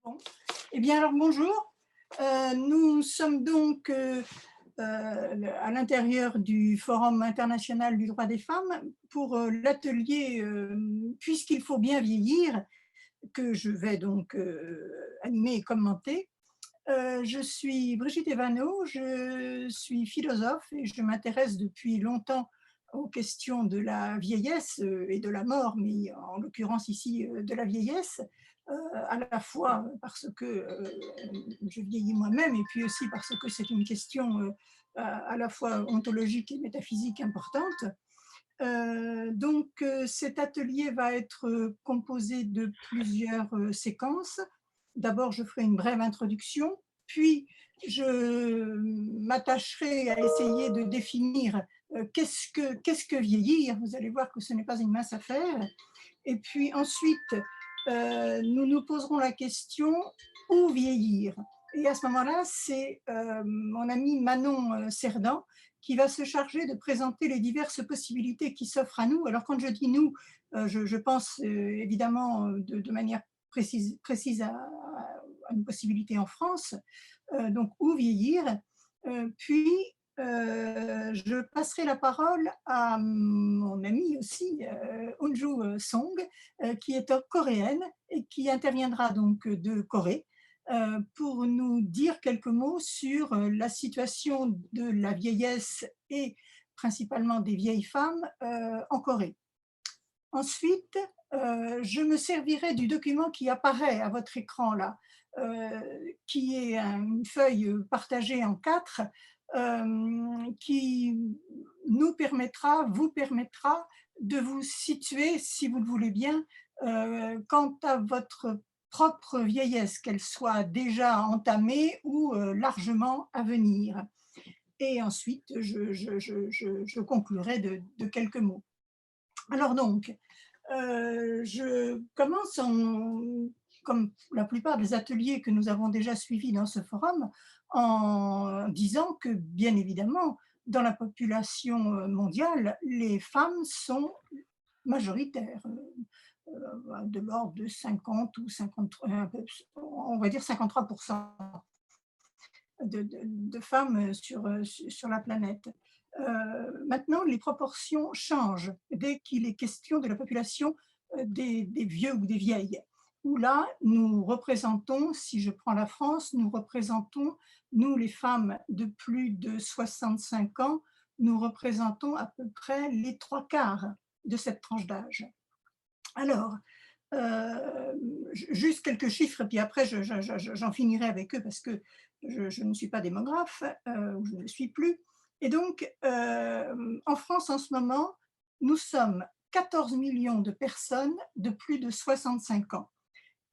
Bon. Eh bien, alors bonjour. Nous sommes donc à l'intérieur du Forum international du droit des femmes pour l'atelier Puisqu'il faut bien vieillir, que je vais donc animer et commenter. Je suis Brigitte Evano, je suis philosophe et je m'intéresse depuis longtemps aux questions de la vieillesse et de la mort, mais en l'occurrence ici de la vieillesse, à la fois parce que je vieillis moi-même et puis aussi parce que c'est une question à la fois ontologique et métaphysique importante. Cet atelier va être composé de plusieurs séquences. D'abord, je ferai une brève introduction, puis je m'attacherai à essayer de définir qu'est-ce que vieillir. Vous allez voir que ce n'est pas une mince affaire. Et puis ensuite, nous nous poserons la question où vieillir. Et à ce moment-là, c'est mon ami Manon Cerdan qui va se charger de présenter les diverses possibilités qui s'offrent à nous. Alors quand je dis nous, je pense évidemment de manière précise à une possibilité en France, donc où vieillir. Puis je passerai la parole à mon amie aussi, Unju Song, qui est coréenne et qui interviendra donc de Corée pour nous dire quelques mots sur la situation de la vieillesse et principalement des vieilles femmes en Corée. Ensuite, je me servirai du document qui apparaît à votre écran là, qui est une feuille partagée en 4, qui nous permettra, vous permettra de vous situer, si vous le voulez bien, quant à votre propre vieillesse, qu'elle soit déjà entamée ou largement à venir. Et ensuite, je conclurai de quelques mots. Alors donc, je commence comme la plupart des ateliers que nous avons déjà suivis dans ce forum, en disant que, bien évidemment, dans la population mondiale, les femmes sont majoritaires, de l'ordre de 50 ou 53, on va dire 53% de femmes sur la planète. Maintenant, les proportions changent dès qu'il est question de la population des vieux ou des vieilles, où là, nous représentons, si je prends la France, nous représentons, nous les femmes de plus de 65 ans, nous représentons à peu près les 3/4 de cette tranche d'âge. Alors, juste quelques chiffres, et puis après j'en finirai avec eux parce que je ne suis pas démographe, ou je ne le suis plus. Et donc, en France en ce moment, nous sommes 14 millions de personnes de plus de 65 ans.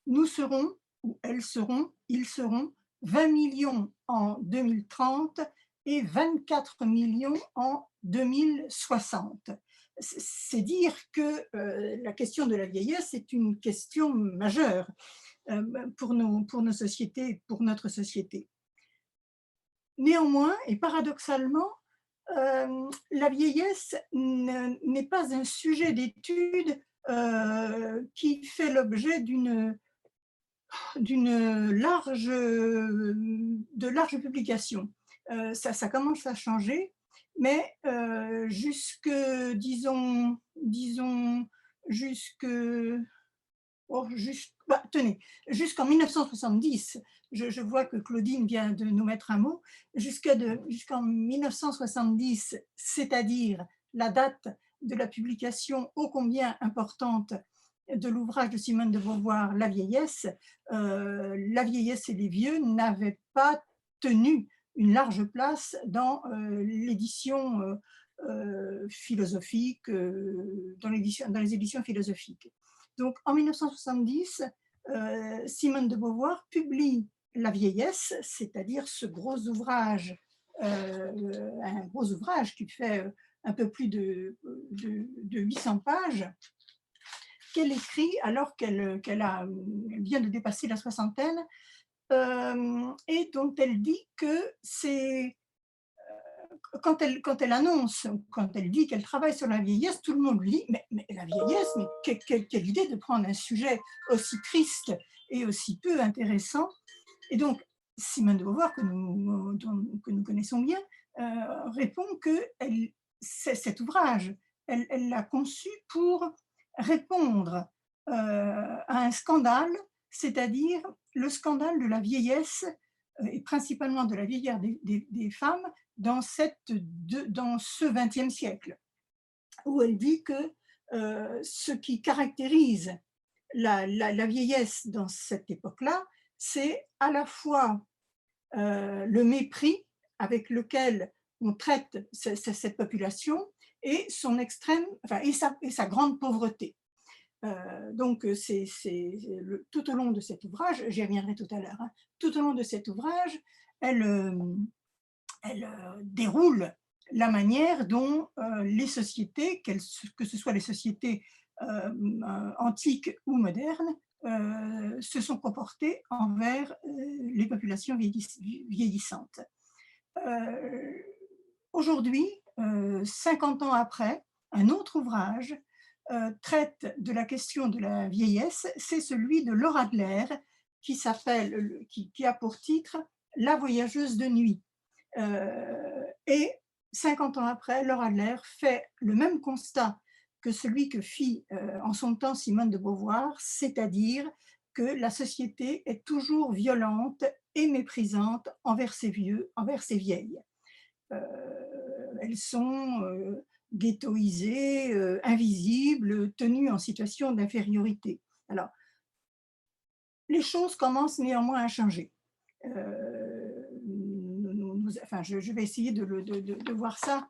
Nous serons, ou elles seront, ils seront 20 millions en 2030 et 24 millions en 2060. C'est dire que la question de la vieillesse est une question majeure pour nos sociétés, pour notre société. Néanmoins, et paradoxalement, la vieillesse n'est pas un sujet d'étude qui fait l'objet de larges publications. Ça commence à changer, mais disons, tenez, jusqu'en 1970, je vois que Claudine vient de nous mettre un mot, jusqu'en 1970, c'est-à-dire la date de la publication ô combien importante de l'ouvrage de Simone de Beauvoir, La vieillesse et les vieux n'avaient pas tenu une large place dans l'édition philosophique, dans les éditions philosophiques. Donc en 1970, Simone de Beauvoir publie La vieillesse, c'est-à-dire ce gros ouvrage, un gros ouvrage qui fait un peu plus de 800 pages, qu'elle écrit alors qu'elle vient de dépasser la soixantaine, et dont elle dit que c'est quand elle annonce, quand elle dit qu'elle travaille sur la vieillesse, tout le monde lui dit mais la vieillesse, mais quelle idée de prendre un sujet aussi triste et aussi peu intéressant. Et donc, Simone de Beauvoir, que nous connaissons bien, répond que cet ouvrage, elle l'a conçu pour répondre à un scandale, c'est-à-dire le scandale de la vieillesse, et principalement de la vieillesse des femmes dans ce XXe siècle, où elle dit que ce qui caractérise la vieillesse dans cette époque-là, c'est à la fois le mépris avec lequel on traite cette population et son extrême, enfin, et sa grande pauvreté. Donc, tout au long de cet ouvrage, j'y reviendrai tout à l'heure, hein, tout au long de cet ouvrage, elle déroule la manière dont les sociétés, que ce soit les sociétés antiques ou modernes, se sont comportées envers les populations vieillissantes. Aujourd'hui, 50 ans après, un autre ouvrage traite de la question de la vieillesse, c'est celui de Laura Adler, qui a pour titre La voyageuse de nuit. Et 50 ans après, Laura Adler fait le même constat que celui que fit en son temps Simone de Beauvoir, c'est-à-dire que la société est toujours violente et méprisante envers ses vieux, envers ses vieilles. Elles sont ghettoisées, invisibles, tenues en situation d'infériorité. Alors, les choses commencent néanmoins à changer. Enfin, je vais essayer de voir ça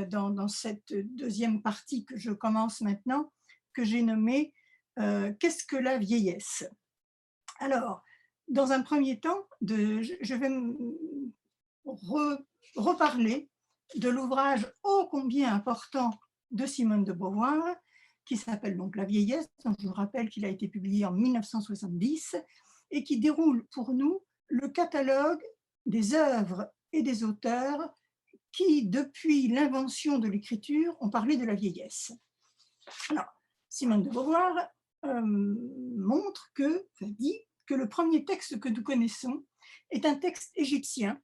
dans cette deuxième partie que je commence maintenant, que j'ai nommée Qu'est-ce que la vieillesse? Alors, dans un premier temps, je vais reparler de l'ouvrage ô combien important de Simone de Beauvoir, qui s'appelle donc La vieillesse, dont je vous rappelle qu'il a été publié en 1970, et qui déroule pour nous le catalogue des œuvres et des auteurs qui, depuis l'invention de l'écriture, ont parlé de la vieillesse. Alors, Simone de Beauvoir dit que le premier texte que nous connaissons est un texte égyptien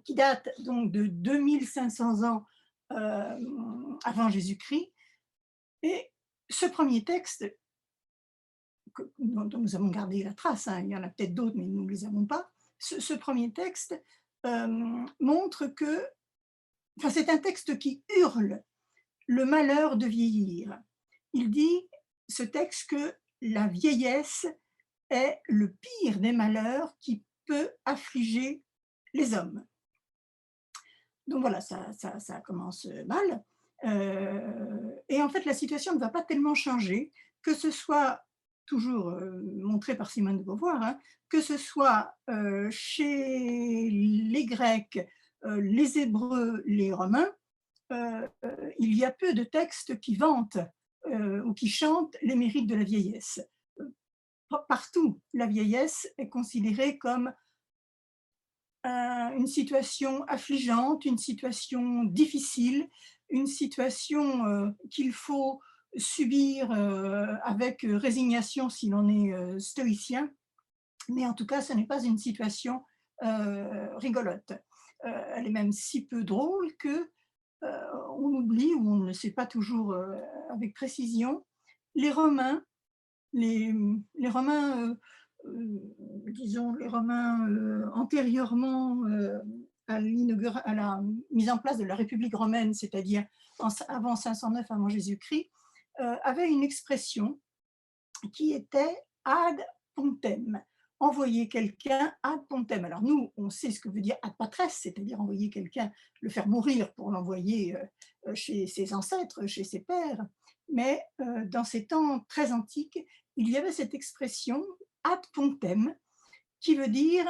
qui date donc de 2500 ans avant Jésus-Christ. Et ce premier texte, dont nous avons gardé la trace, hein, il y en a peut-être d'autres, mais nous ne les avons pas, ce premier texte montre que, enfin, c'est un texte qui hurle le malheur de vieillir. Il dit, ce texte, que la vieillesse est le pire des malheurs qui peut affliger les hommes. Donc voilà, ça commence mal. Et en fait, la situation ne va pas tellement changer, que ce soit toujours montré par Simone de Beauvoir, hein, que ce soit chez les Grecs, les Hébreux, les Romains, il y a peu de textes qui vantent ou qui chantent les mérites de la vieillesse. Partout, la vieillesse est considérée comme une situation affligeante, une situation difficile, une situation qu'il faut subir avec résignation si l'on est stoïcien, mais en tout cas, ce n'est pas une situation rigolote. Elle est même si peu drôle que on oublie, ou on ne le sait pas toujours avec précision, les Romains, les Romains disons, les Romains antérieurement à la mise en place de la République romaine, c'est-à-dire avant 509 avant Jésus-Christ, avaient une expression qui était ad pontem, envoyer quelqu'un ad pontem. Alors nous, on sait ce que veut dire ad patres, c'est-à-dire envoyer quelqu'un, le faire mourir pour l'envoyer chez ses ancêtres, chez ses pères. Mais dans ces temps très antiques, il y avait cette expression ad pontem, qui veut dire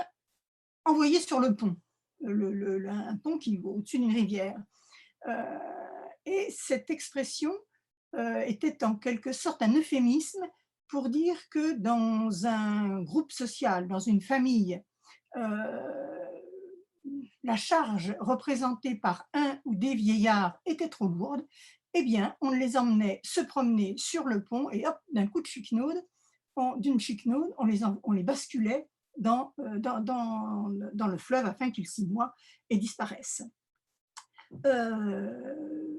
envoyer sur le pont, un pont qui est au-dessus d'une rivière. Et cette expression était en quelque sorte un euphémisme pour dire que dans un groupe social, dans une famille, la charge représentée par un ou des vieillards était trop lourde, eh bien, on les emmenait se promener sur le pont et hop, d'un coup de chiquenaude, d'une chiquenaude, on les basculait dans le fleuve afin qu'ils s'y noient et disparaissent. Euh,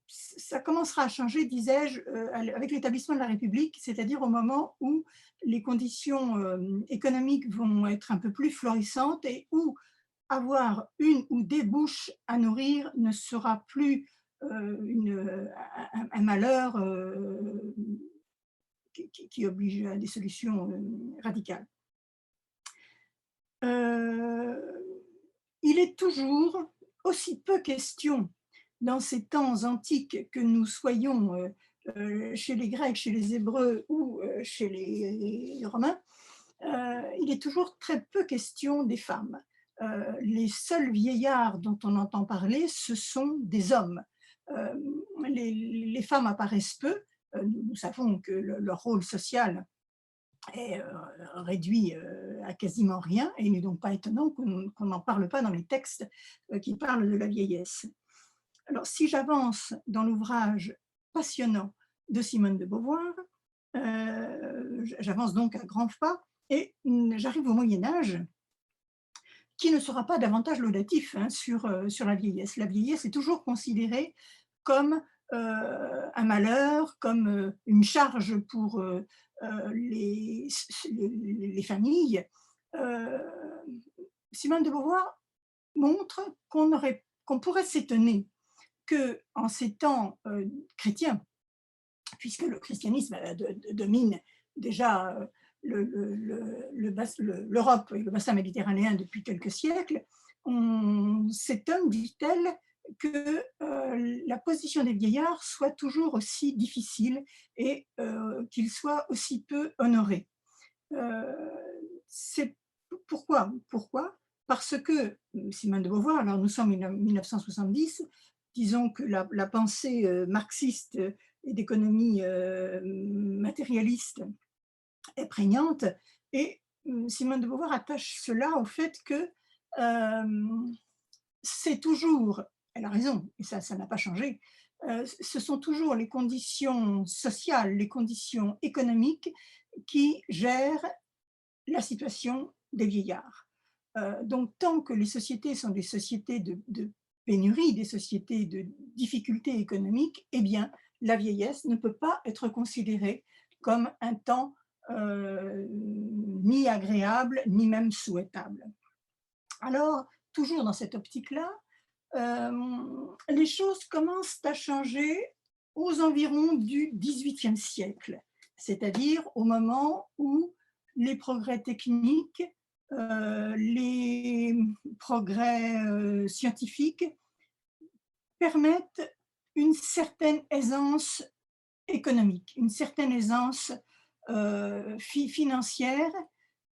Ça commencera à changer, disais-je, avec l'établissement de la République, c'est-à-dire au moment où les conditions économiques vont être un peu plus florissantes et où avoir une ou des bouches à nourrir ne sera plus un malheur qui oblige à des solutions radicales. Il est toujours aussi peu question dans ces temps antiques que nous soyons chez les Grecs, chez les Hébreux ou chez les Romains, il est toujours très peu question des femmes. Les seuls vieillards dont on entend parler, ce sont des hommes. Euh, les femmes apparaissent peu. Nous savons que leur rôle social est réduit à quasiment rien, et il n'est donc pas étonnant qu'on n'en parle pas dans les textes qui parlent de la vieillesse. Alors, si j'avance dans l'ouvrage passionnant de Simone de Beauvoir, j'avance donc à grands pas, et j'arrive au Moyen-Âge, qui ne sera pas davantage laudatif sur la vieillesse. La vieillesse est toujours considérée comme un malheur, comme une charge pour les familles. Simone de Beauvoir montre qu'on pourrait s'étonner qu'en ces temps chrétiens, puisque le christianisme domine déjà l'Europe et le bassin méditerranéen depuis quelques siècles, on s'étonne, dit-elle, que la position des vieillards soit toujours aussi difficile et qu'ils soient aussi peu honorés. C'est pourquoi Parce que Simone de Beauvoir, alors nous sommes en 1970, disons que la pensée marxiste et d'économie matérialiste est prégnante, et Simone de Beauvoir attache cela au fait que c'est toujours, elle a raison, et ça n'a pas changé, ce sont toujours les conditions sociales, les conditions économiques qui gèrent la situation des vieillards. Donc, tant que les sociétés sont des sociétés de pénurie, des sociétés de difficultés économiques, eh bien, la vieillesse ne peut pas être considérée comme un temps ni agréable, ni même souhaitable. Alors, toujours dans cette optique-là, les choses commencent à changer aux environs du XVIIIe siècle, c'est-à-dire au moment où les progrès techniques, les progrès scientifiques permettent une certaine aisance économique, une certaine aisance financière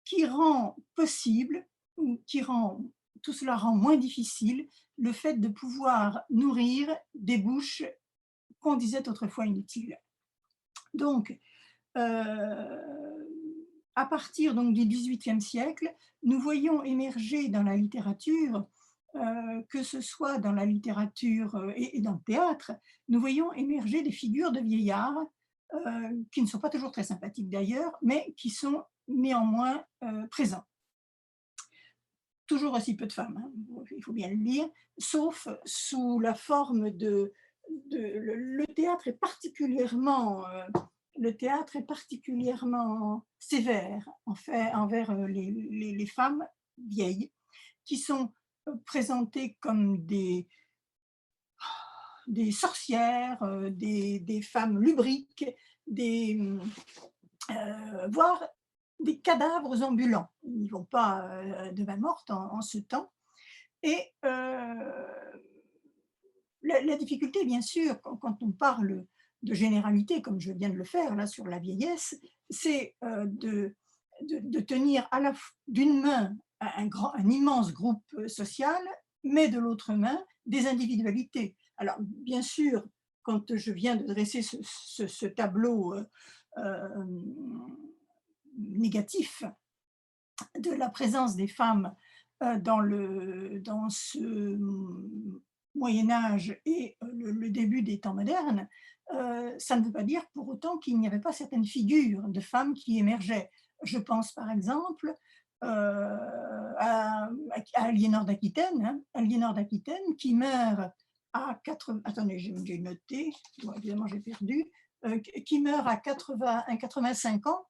qui rend possible, tout cela rend moins difficile le fait de pouvoir nourrir des bouches qu'on disait autrefois inutiles. Donc, à partir donc, du XVIIIe siècle, nous voyons émerger dans la littérature, que ce soit dans la littérature et dans le théâtre, nous voyons émerger des figures de vieillards qui ne sont pas toujours très sympathiques d'ailleurs, mais qui sont néanmoins présents. Toujours aussi peu de femmes, hein, il faut bien le dire, sauf sous la forme le théâtre est particulièrement sévère en fait, envers les femmes vieilles, qui sont présentées comme des sorcières, des femmes lubriques, voire des cadavres ambulants. Ils n'y vont pas de main morte en ce temps. Et la difficulté, bien sûr, quand on parle de généralité, comme je viens de le faire là sur la vieillesse, c'est de tenir d'une main un immense groupe social, mais de l'autre main des individualités. Alors, bien sûr, quand je viens de dresser ce tableau négatif de la présence des femmes dans ce Moyen Âge et le début des temps modernes, ça ne veut pas dire pour autant qu'il n'y avait pas certaines figures de femmes qui émergeaient. Je pense par exemple à Aliénor d'Aquitaine, hein, Aliénor d'Aquitaine qui meurt à 80, attendez, j'ai noté, bon, évidemment j'ai perdu, qui meurt à 85 ans,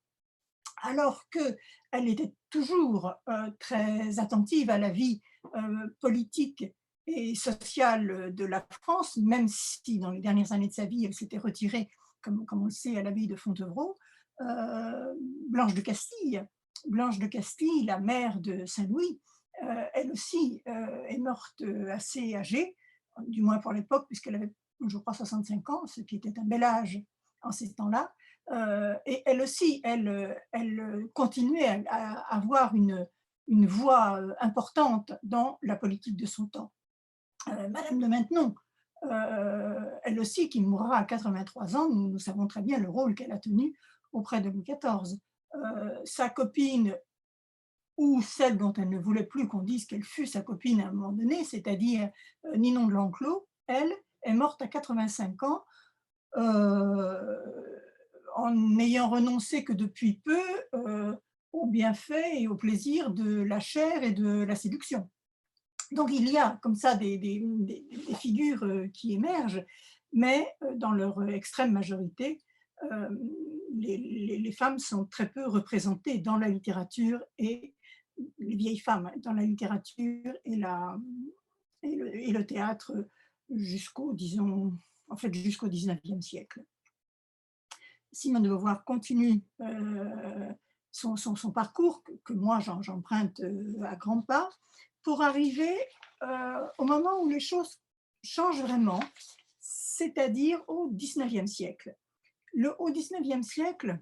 alors qu'elle était toujours très attentive à la vie politique et sociale de la France, même si dans les dernières années de sa vie, elle s'était retirée, comme on le sait, à l'abbaye de Fontevraud. Euh, Blanche de Castille, Blanche de Castille, la mère de Saint-Louis, elle aussi est morte assez âgée, du moins pour l'époque, puisqu'elle avait, je crois, 65 ans, ce qui était un bel âge en ces temps-là. Et elle aussi, elle continuait à avoir une voix importante dans la politique de son temps. Madame de Maintenon, elle aussi, qui mourra à 83 ans, nous savons très bien le rôle qu'elle a tenu auprès de Louis XIV. Sa copine, ou celle dont elle ne voulait plus qu'on dise qu'elle fut sa copine à un moment donné, c'est-à-dire Ninon de L'Enclos, elle est morte à 85 ans, en n'ayant renoncé que depuis peu aux bienfaits et au plaisir de la chair et de la séduction. Donc il y a comme ça des figures qui émergent, mais dans leur extrême majorité, les femmes sont très peu représentées dans la littérature, et les vieilles femmes dans la littérature et le théâtre jusqu'au, disons, en fait jusqu'au 19e siècle. Simone de Beauvoir continue son parcours, que moi j'emprunte à grands pas, pour arriver au moment où les choses changent vraiment, c'est-à-dire au 19e siècle. Au 19e siècle,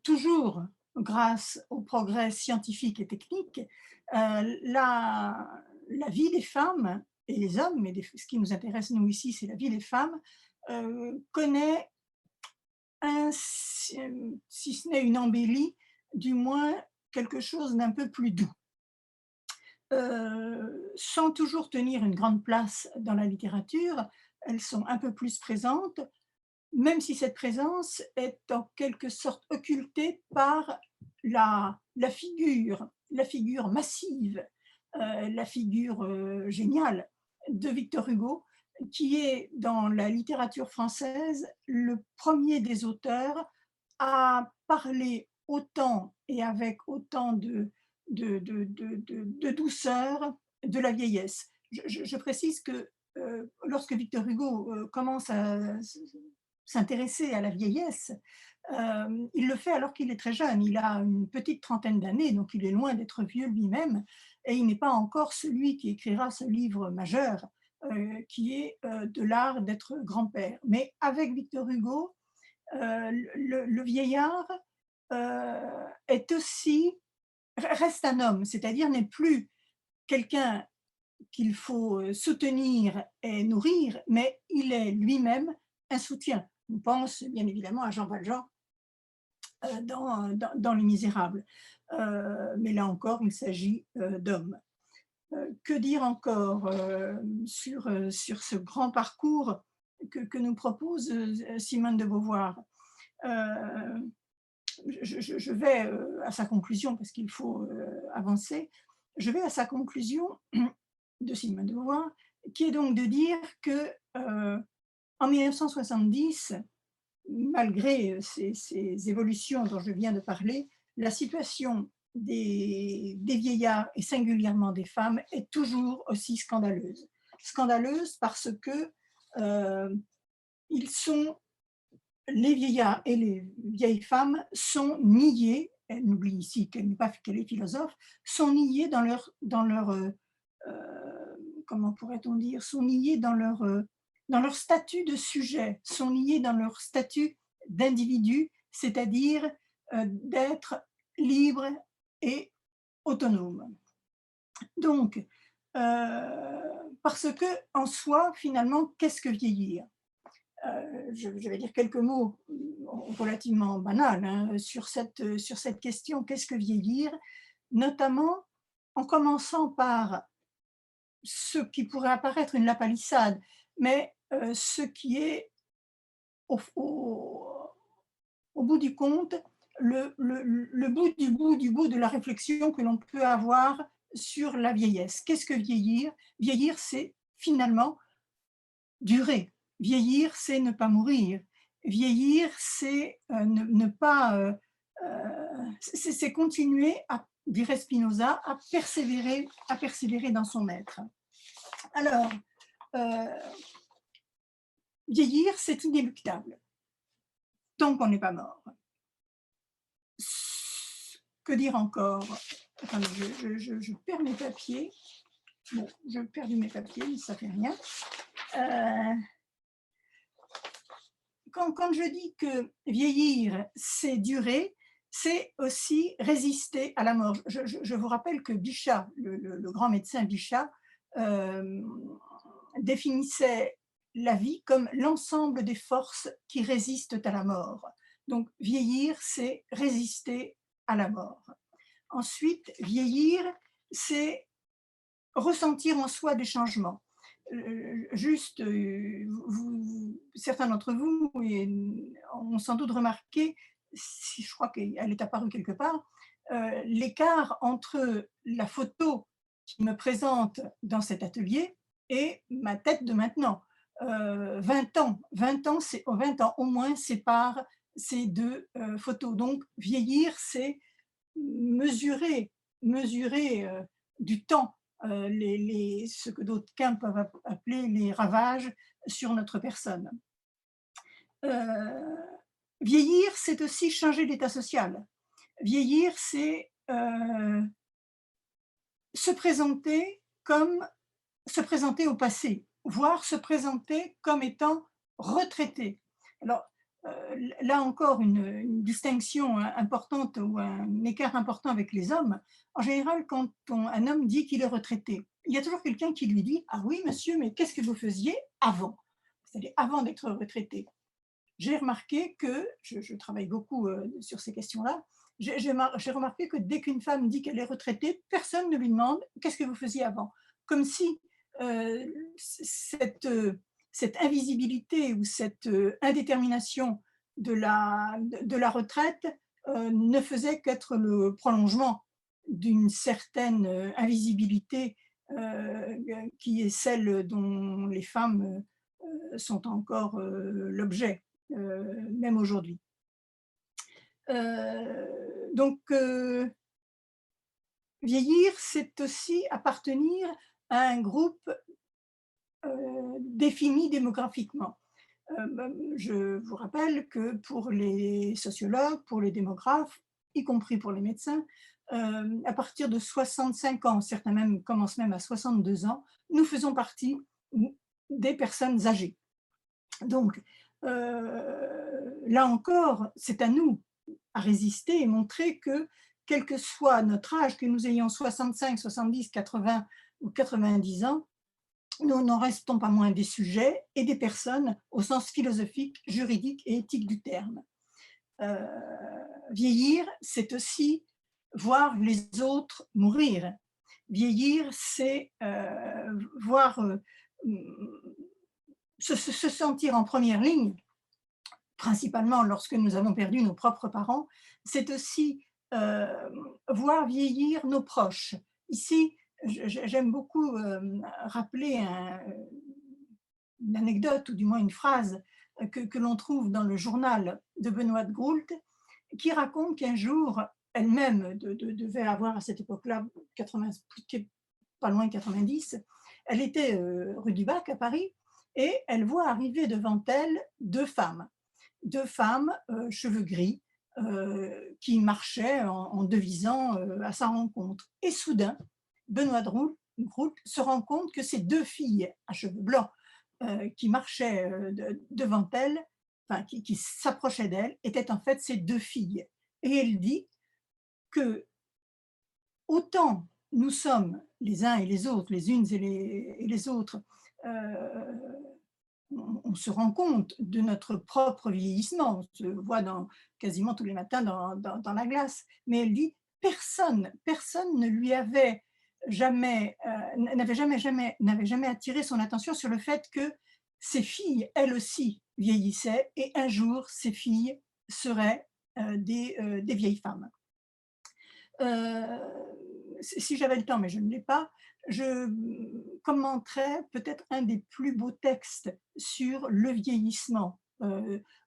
toujours grâce au progrès scientifique et technique, la vie des femmes et les hommes, mais ce qui nous intéresse nous ici, c'est la vie des femmes, connaît si ce n'est une embellie, du moins quelque chose d'un peu plus doux. Sans toujours tenir une grande place dans la littérature, elles sont un peu plus présentes, même si cette présence est en quelque sorte occultée par la figure massive, la figure géniale de Victor Hugo, qui est dans la littérature française le premier des auteurs à parler autant et avec autant de douceur de la vieillesse. Je précise que lorsque Victor Hugo commence à s'intéresser à la vieillesse, il le fait alors qu'il est très jeune. Il a une petite trentaine d'années, donc il est loin d'être vieux lui-même, et il n'est pas encore celui qui écrira ce livre majeur, qui est de l'art d'être grand-père. Mais avec Victor Hugo, le vieillard est aussi, reste un homme, c'est-à-dire n'est plus quelqu'un qu'il faut soutenir et nourrir, mais il est lui-même un soutien. On pense bien évidemment à Jean Valjean dans Les Misérables. Mais là encore, il s'agit d'hommes. Que dire encore sur ce grand parcours que nous propose Simone de Beauvoir? Je vais à sa conclusion, parce qu'il faut avancer. Je vais à sa conclusion de Simone de Beauvoir, qui est donc de dire que en 1970, malgré ces évolutions dont je viens de parler, la situation des vieillards et singulièrement des femmes est toujours aussi scandaleuse. Scandaleuse parce que les vieillards et les vieilles femmes sont niés, elle n'oublie ici qu'elle n'est pas qu'elle est philosophe, sont niés dans leur comment pourrait-on dire, sont niés dans leur statut de sujet, sont niés dans leur statut d'individu, c'est-à-dire d'être libre et autonome. Donc, parce que en soi, finalement, qu'est-ce que vieillir? Je vais dire quelques mots relativement banals hein, sur cette question, qu'est-ce que vieillir? Notamment en commençant par ce qui pourrait apparaître une lapalissade, mais ce qui est au, au- au bout du compte le bout du bout du bout de la réflexion que l'on peut avoir sur la vieillesse. Qu'est-ce que vieillir? Vieillir, c'est finalement durer. Vieillir, c'est ne pas mourir. Vieillir, c'est ne pas... c'est continuer, dirait Spinoza, à persévérer dans son être. Alors, euh, vieillir, c'est inéluctable, tant qu'on n'est pas mort. Que dire encore? Attendez, je perds mes papiers. Bon, je perds mes papiers, mais ça ne fait rien. Quand je dis que vieillir, c'est durer, c'est aussi résister à la mort. Je vous rappelle que Bichat, le grand médecin Bichat, définissait la vie comme l'ensemble des forces qui résistent à la mort. Donc, vieillir, c'est résister à la mort. Ensuite, vieillir, c'est ressentir en soi des changements. Juste, certains d'entre vous ont sans doute remarqué, si je crois qu'elle est apparue quelque part, l'écart entre la photo qui me présente dans cet atelier et ma tête de maintenant. 20 ans, 20 ans au moins séparent ces deux photos. Donc, vieillir, c'est mesurer du temps, ce que d'autres peuvent appeler les ravages sur notre personne. Vieillir, c'est aussi changer d'état social. Vieillir, c'est se présenter au passé, voire se présenter comme étant retraité. Alors, là encore, une distinction importante ou un écart important avec les hommes. En général, quand un homme dit qu'il est retraité, il y a toujours quelqu'un qui lui dit « Ah oui, monsieur, mais qu'est-ce que vous faisiez avant ?» C'est-à-dire avant d'être retraité. J'ai remarqué que, je travaille beaucoup sur ces questions-là, j'ai remarqué que dès qu'une femme dit qu'elle est retraitée, personne ne lui demande « Qu'est-ce que vous faisiez avant ?» Comme si cette invisibilité ou cette indétermination de la retraite ne faisait qu'être le prolongement d'une certaine invisibilité qui est celle dont les femmes sont encore l'objet, même aujourd'hui. Donc, vieillir, c'est aussi appartenir à un groupe défini démographiquement. Je vous rappelle que pour les sociologues, pour les démographes, y compris pour les médecins, à partir de 65 ans, certains même commencent même à 62 ans, nous faisons partie des personnes âgées. Donc, là encore, c'est à nous à résister et montrer que, quel que soit notre âge, que nous ayons 65, 70, 80 ou 90 ans, nous n'en restons pas moins des sujets et des personnes au sens philosophique, juridique et éthique du terme. Vieillir, c'est aussi voir les autres mourir. Vieillir, c'est voir, se sentir en première ligne, principalement lorsque nous avons perdu nos propres parents, c'est aussi voir vieillir nos proches. Ici, j'aime beaucoup rappeler une anecdote, ou du moins une phrase que l'on trouve dans le journal de Benoît de Groult, qui raconte qu'un jour, elle-même devait avoir à cette époque-là, pas loin de 90, elle était rue du Bac à Paris, et elle voit arriver devant elle deux femmes, cheveux gris, qui marchaient en devisant à sa rencontre. Et soudain, Benoît de Groult se rend compte que ces deux filles à cheveux blancs qui marchaient devant elle, enfin, qui s'approchaient d'elle, étaient en fait ses deux filles. Et elle dit que autant nous sommes les uns et les autres, les unes et les autres, on se rend compte de notre propre vieillissement, on se voit quasiment tous les matins dans la glace, mais elle dit personne ne lui avait n'avait jamais attiré son attention sur le fait que ses filles, elles aussi, vieillissaient et un jour, ces filles seraient des vieilles femmes. Euh, si j'avais le temps, mais je ne l'ai pas, je commenterais peut-être un des plus beaux textes sur le vieillissement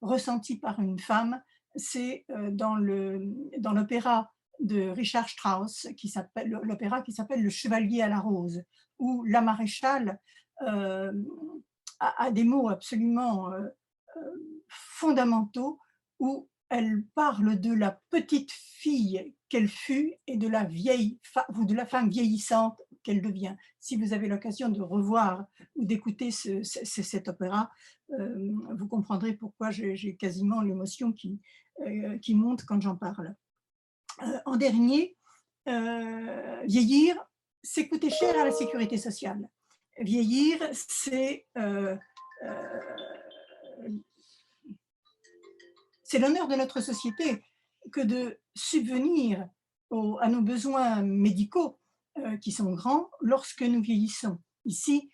ressenti par une femme, c'est dans l'opéra de Richard Strauss, l'opéra qui s'appelle Le Chevalier à la rose, où la maréchale euh, a des mots absolument fondamentaux, où elle parle de la petite fille qu'elle fut et de la ou de la femme vieillissante qu'elle devient. Si vous avez l'occasion de revoir ou d'écouter cet opéra, vous comprendrez pourquoi j'ai quasiment l'émotion qui monte quand j'en parle. En dernier, vieillir, c'est coûter cher à la sécurité sociale. Vieillir, c'est l'honneur de notre société que de subvenir à nos besoins médicaux qui sont grands lorsque nous vieillissons. Ici,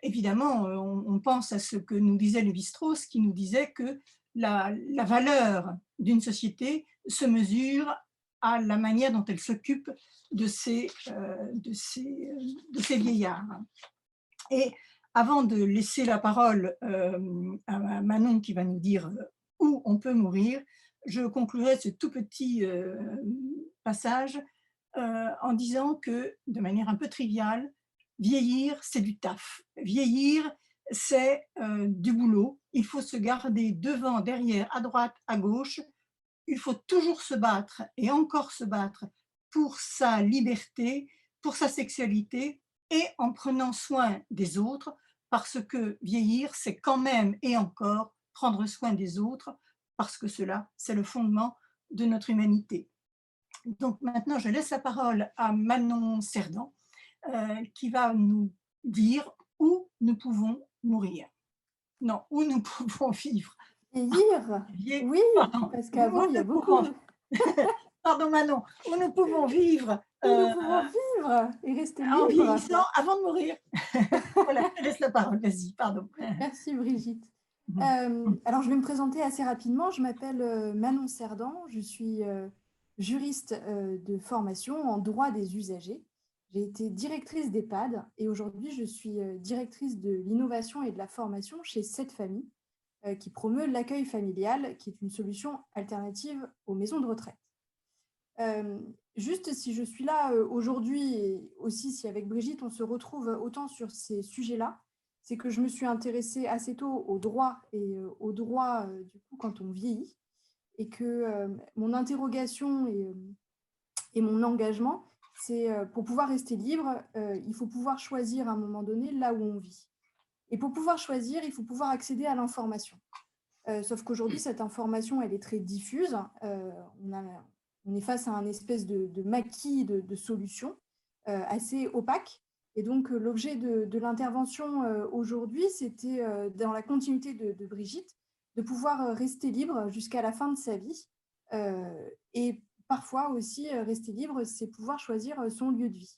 évidemment, on pense à ce que nous disait Lévi-Strauss, qui nous disait que la valeur d'une société se mesure à la manière dont elle s'occupe de ces vieillards. Et avant de laisser la parole à Manon qui va nous dire où on peut mourir, je conclurai ce tout petit passage en disant que, de manière un peu triviale, vieillir, c'est du taf. Vieillir, c'est du boulot. Il faut se garder devant, derrière, à droite, à gauche. Il faut toujours se battre et encore se battre pour sa liberté, pour sa sexualité et en prenant soin des autres, parce que vieillir, c'est quand même et encore prendre soin des autres, parce que cela, c'est le fondement de notre humanité. Donc maintenant, je laisse la parole à Manon Cerdan, qui va nous dire où nous pouvons mourir. Non, où nous pouvons vivre. Vieillir, oui, Pardon. parce qu'avant, il y a beaucoup. Pardon Manon, où nous pouvons vivre. Où nous pouvons vivre et rester libres. En vieillissant avant de mourir. Voilà, je te laisse la parole, vas-y, pardon. Merci Brigitte. Alors, je vais me présenter assez rapidement. Je m'appelle Manon Cerdan, je suis juriste de formation en droit des usagers. J'ai été directrice d'EHPAD et aujourd'hui, je suis directrice de l'innovation et de la formation chez Cette Famille, qui promeut l'accueil familial, qui est une solution alternative aux maisons de retraite. Juste si je suis là aujourd'hui et aussi si avec Brigitte, on se retrouve autant sur ces sujets-là, c'est que je me suis intéressée assez tôt au droit et au droit du coup quand on vieillit et que mon interrogation et mon engagement, c'est pour pouvoir rester libre, il faut pouvoir choisir à un moment donné là où on vit. Et pour pouvoir choisir, il faut pouvoir accéder à l'information. Sauf qu'aujourd'hui, cette information, elle est très diffuse. On est face à un espèce de maquis de solutions assez opaque. Et donc, l'objet de l'intervention aujourd'hui, c'était dans la continuité de Brigitte, de pouvoir rester libre jusqu'à la fin de sa vie. Et parfois aussi, rester libre, c'est pouvoir choisir son lieu de vie.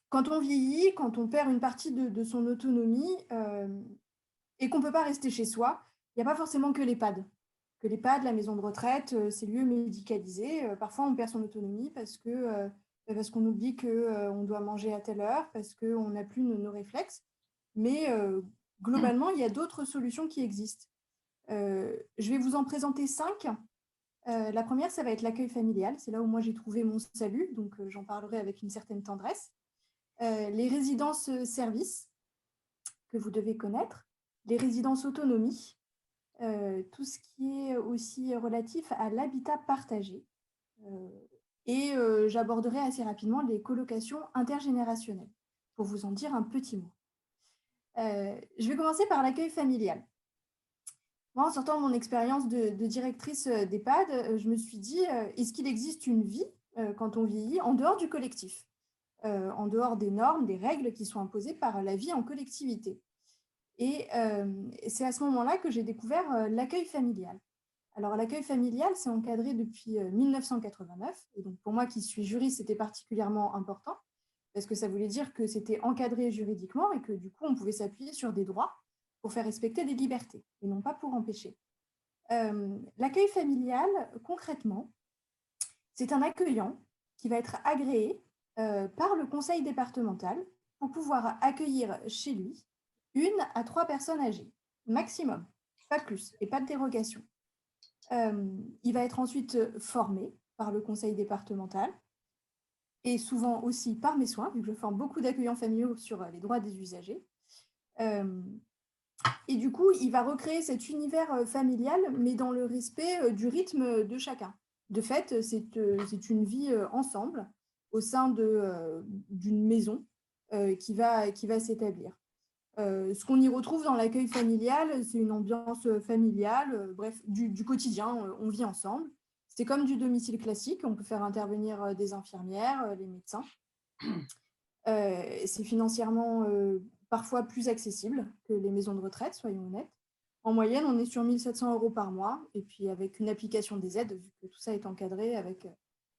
Quand on vieillit, quand on perd une partie de son autonomie et qu'on ne peut pas rester chez soi, il n'y a pas forcément que l'EHPAD. Que l'EHPAD, la maison de retraite, ces lieux médicalisés, parfois on perd son autonomie parce qu'on oublie qu'on doit manger à telle heure, parce qu'on n'a plus nos réflexes. Mais globalement, il y a d'autres solutions qui existent. Je vais vous en présenter 5. La première, ça va être l'accueil familial. C'est là où moi j'ai trouvé mon salut, donc j'en parlerai avec une certaine tendresse. Les résidences services, que vous devez connaître. Les résidences autonomie, tout ce qui est aussi relatif à l'habitat partagé. Et j'aborderai assez rapidement les colocations intergénérationnelles, pour vous en dire un petit mot. Je vais commencer par l'accueil familial. Moi, en sortant de mon expérience de directrice d'EHPAD, je me suis dit, est-ce qu'il existe une vie, quand on vieillit, en dehors du collectif, en dehors des normes, des règles qui sont imposées par la vie en collectivité? Et c'est à ce moment-là que j'ai découvert l'accueil familial. Alors, l'accueil familial, c'est encadré depuis 1989. Et donc, pour moi qui suis juriste, c'était particulièrement important parce que ça voulait dire que c'était encadré juridiquement et que du coup, on pouvait s'appuyer sur des droits pour faire respecter des libertés et non pas pour empêcher. L'accueil familial, concrètement, c'est un accueillant qui va être agréé par le conseil départemental pour pouvoir accueillir chez lui 1 à 3 personnes âgées, maximum, pas plus, et pas de dérogation. Il va être ensuite formé par le conseil départemental et souvent aussi par mes soins, vu que je forme beaucoup d'accueillants familiaux sur les droits des usagers. Et du coup, il va recréer cet univers familial, mais dans le respect du rythme de chacun. De fait, c'est une vie ensemble au sein d'une maison qui va s'établir. Ce qu'on y retrouve dans l'accueil familial, c'est une ambiance familiale, bref, du quotidien, on vit ensemble. C'est comme du domicile classique, on peut faire intervenir des infirmières, les médecins. C'est financièrement parfois plus accessible que les maisons de retraite, soyons honnêtes. En moyenne, on est sur 1 700 € par mois, et puis avec une application des aides, vu que tout ça est encadré avec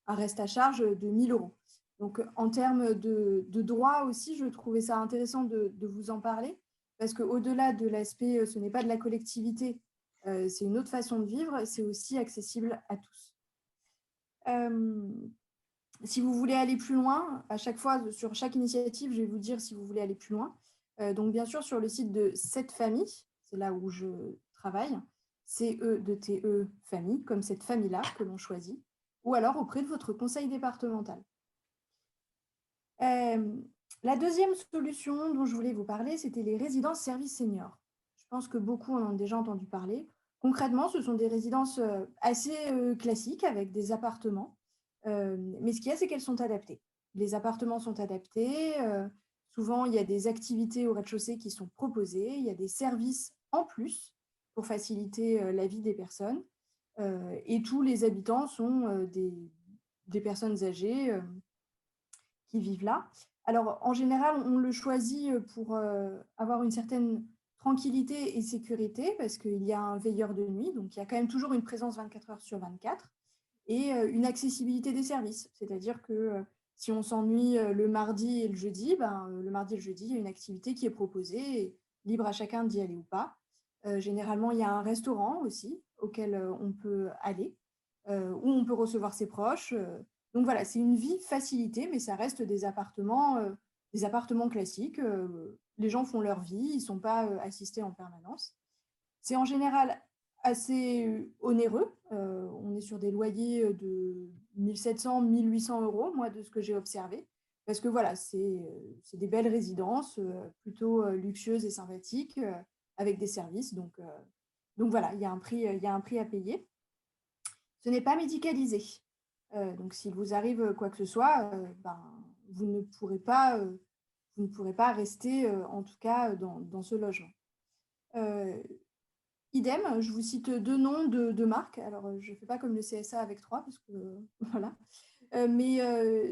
un reste à charge de 1 000 €. Donc, en termes de droit aussi, je trouvais ça intéressant de vous en parler, parce qu'au-delà de l'aspect, ce n'est pas de la collectivité, c'est une autre façon de vivre, c'est aussi accessible à tous. Si vous voulez aller plus loin, à chaque fois, sur chaque initiative, je vais vous dire si vous voulez aller plus loin. Donc, bien sûr, sur le site de Cette Famille, c'est là où je travaille, CE famille, comme cette famille-là que l'on choisit, ou alors auprès de votre conseil départemental. La deuxième solution dont je voulais vous parler, c'était les résidences services seniors. Je pense que beaucoup en ont déjà entendu parler. Concrètement, ce sont des résidences assez classiques avec des appartements. Mais ce qu'il y a, c'est qu'elles sont adaptées. Les appartements sont adaptés. Souvent, il y a des activités au rez-de-chaussée qui sont proposées. Il y a des services en plus pour faciliter la vie des personnes. Et tous les habitants sont des personnes âgées qui vivent là. Alors, en général, on le choisit pour avoir une certaine tranquillité et sécurité parce qu'il y a un veilleur de nuit. Donc, il y a quand même toujours une présence 24 heures sur 24 et une accessibilité des services. C'est-à-dire que si on s'ennuie le mardi et le jeudi, le mardi et le jeudi, il y a une activité qui est proposée, et libre à chacun d'y aller ou pas. Généralement, il y a un restaurant aussi auquel on peut aller, où on peut recevoir ses proches. Donc voilà, c'est une vie facilitée, mais ça reste des appartements classiques. Les gens font leur vie, ils ne sont pas assistés en permanence. C'est en général assez onéreux. On est sur des loyers de 1 700, 1 800 €, moi, de ce que j'ai observé. Parce que voilà, c'est des belles résidences, plutôt luxueuses et sympathiques, avec des services. Donc voilà, il y a un prix à payer. Ce n'est pas médicalisé. Donc, s'il vous arrive quoi que ce soit, vous ne pourrez pas rester, en tout cas, dans ce logement. Idem, je vous cite 2 noms de marques. Alors, je ne fais pas comme le CSA avec 3 parce que voilà.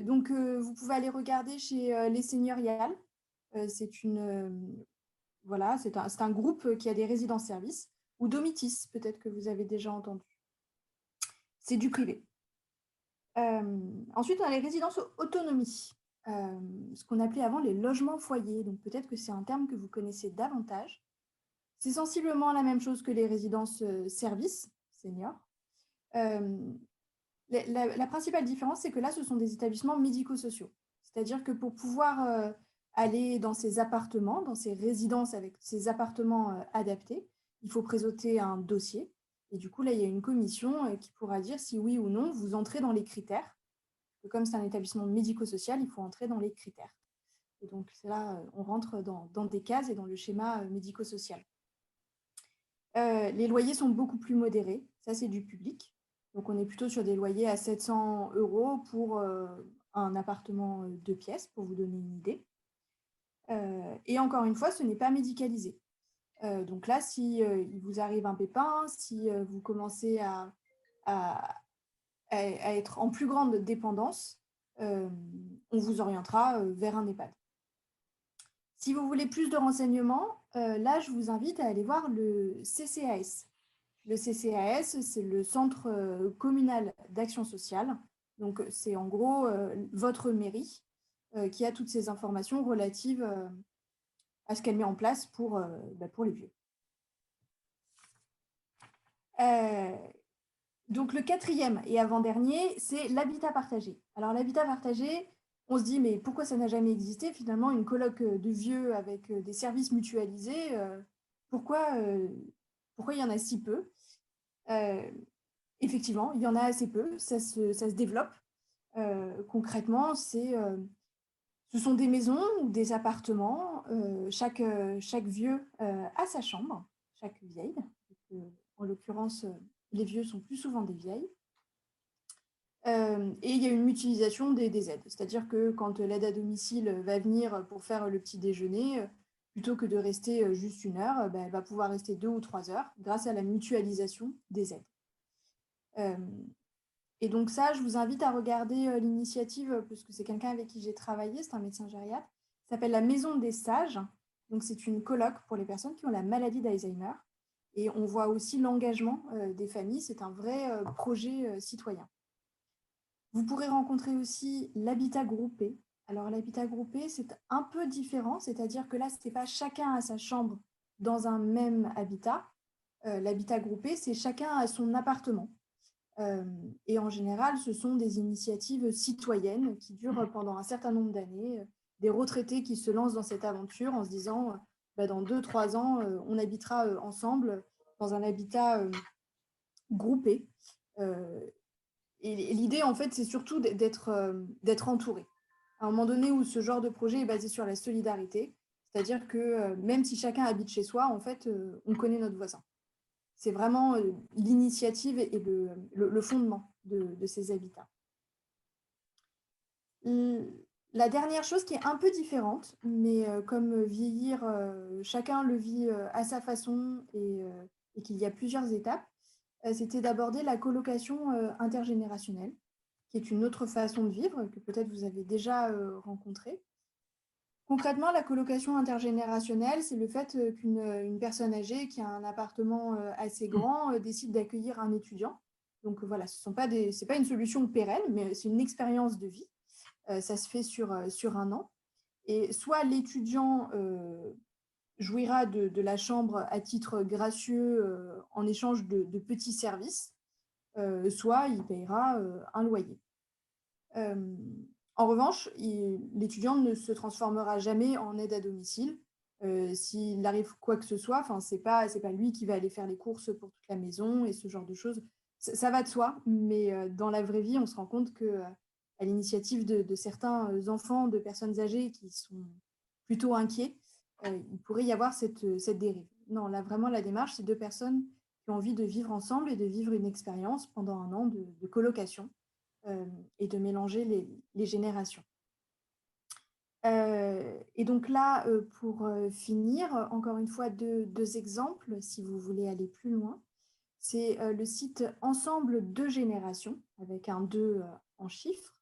Donc, vous pouvez aller regarder chez Les Seigneuriales. Voilà, c'est un groupe qui a des résidences-services. Ou Domitis, peut-être que vous avez déjà entendu. C'est du privé. Ensuite, on a les résidences autonomie, ce qu'on appelait avant les logements foyers. Donc, peut-être que c'est un terme que vous connaissez davantage. C'est sensiblement la même chose que les résidences services seniors. La principale différence, c'est que là, ce sont des établissements médico-sociaux. C'est-à-dire que pour pouvoir aller dans ces appartements, dans ces résidences avec ces appartements adaptés, il faut présenter un dossier. Et du coup, là, il y a une commission qui pourra dire si oui ou non vous entrez dans les critères. Et comme c'est un établissement médico-social, il faut entrer dans les critères. Et donc là, on rentre dans des cases et dans le schéma médico-social. Les loyers sont beaucoup plus modérés. Ça, c'est du public. Donc, on est plutôt sur des loyers à 700 € pour un appartement 2 pièces, pour vous donner une idée. Et encore une fois, ce n'est pas médicalisé. Donc là, si il vous arrive un pépin, si vous commencez à être en plus grande dépendance, on vous orientera vers un EHPAD. Si vous voulez plus de renseignements, là, je vous invite à aller voir le CCAS. Le CCAS, c'est le Centre communal d'action sociale. Donc, c'est en gros votre mairie qui a toutes ces informations relatives à ce qu'elle met en place pour les vieux. Donc, le quatrième et avant-dernier, c'est l'habitat partagé. Alors, l'habitat partagé, on se dit, mais pourquoi ça n'a jamais existé? Finalement, une coloc de vieux avec des services mutualisés, pourquoi il y en a si peu? Effectivement, il y en a assez peu, ça se développe. Concrètement, ce sont des maisons ou des appartements. Chaque vieux a sa chambre, chaque vieille. En l'occurrence, les vieux sont plus souvent des vieilles. Et il y a une mutualisation des aides. C'est-à-dire que quand l'aide à domicile va venir pour faire le petit déjeuner, plutôt que de rester juste 1 heure, elle va pouvoir rester 2 ou 3 heures grâce à la mutualisation des aides. Et donc ça, je vous invite à regarder l'initiative, parce que c'est quelqu'un avec qui j'ai travaillé, c'est un médecin gériatre, ça s'appelle la Maison des Sages. Donc c'est une colloque pour les personnes qui ont la maladie d'Alzheimer. Et on voit aussi l'engagement des familles, c'est un vrai projet citoyen. Vous pourrez rencontrer aussi l'habitat groupé. Alors l'habitat groupé, c'est un peu différent, c'est-à-dire que là, ce n'est pas chacun à sa chambre dans un même habitat. L'habitat groupé, c'est chacun à son appartement. Et en général, ce sont des initiatives citoyennes qui durent pendant un certain nombre d'années, des retraités qui se lancent dans cette aventure en se disant dans 2-3 ans, on habitera ensemble dans un habitat groupé. Et l'idée, en fait, c'est surtout d'être entouré. À un moment donné où ce genre de projet est basé sur la solidarité, c'est-à-dire que même si chacun habite chez soi, en fait, on connaît notre voisin. C'est vraiment l'initiative et le fondement de ces habitats. La dernière chose qui est un peu différente, mais comme vieillir, chacun le vit à sa façon et qu'il y a plusieurs étapes, c'était d'aborder la colocation intergénérationnelle, qui est une autre façon de vivre que peut-être vous avez déjà rencontrée. Concrètement, la colocation intergénérationnelle, c'est le fait qu'une personne âgée qui a un appartement assez grand décide d'accueillir un étudiant. Donc voilà, c'est pas une solution pérenne, mais c'est une expérience de vie. Ça se fait sur 1 an. Et soit l'étudiant jouira de la chambre à titre gracieux en échange de petits services, soit il paiera un loyer. En revanche, l'étudiant ne se transformera jamais en aide à domicile. S'il arrive quoi que ce soit, c'est pas lui qui va aller faire les courses pour toute la maison et ce genre de choses. Ça va de soi, mais dans la vraie vie, on se rend compte que à l'initiative de certains enfants, de personnes âgées qui sont plutôt inquiets, il pourrait y avoir cette dérive. Non, là, vraiment, la démarche, c'est 2 personnes qui ont envie de vivre ensemble et de vivre une expérience pendant 1 an de colocation. Et de mélanger les générations. Et donc là, pour finir, encore une fois, deux exemples, si vous voulez aller plus loin. C'est le site Ensemble 2 générations, avec un 2 en chiffres,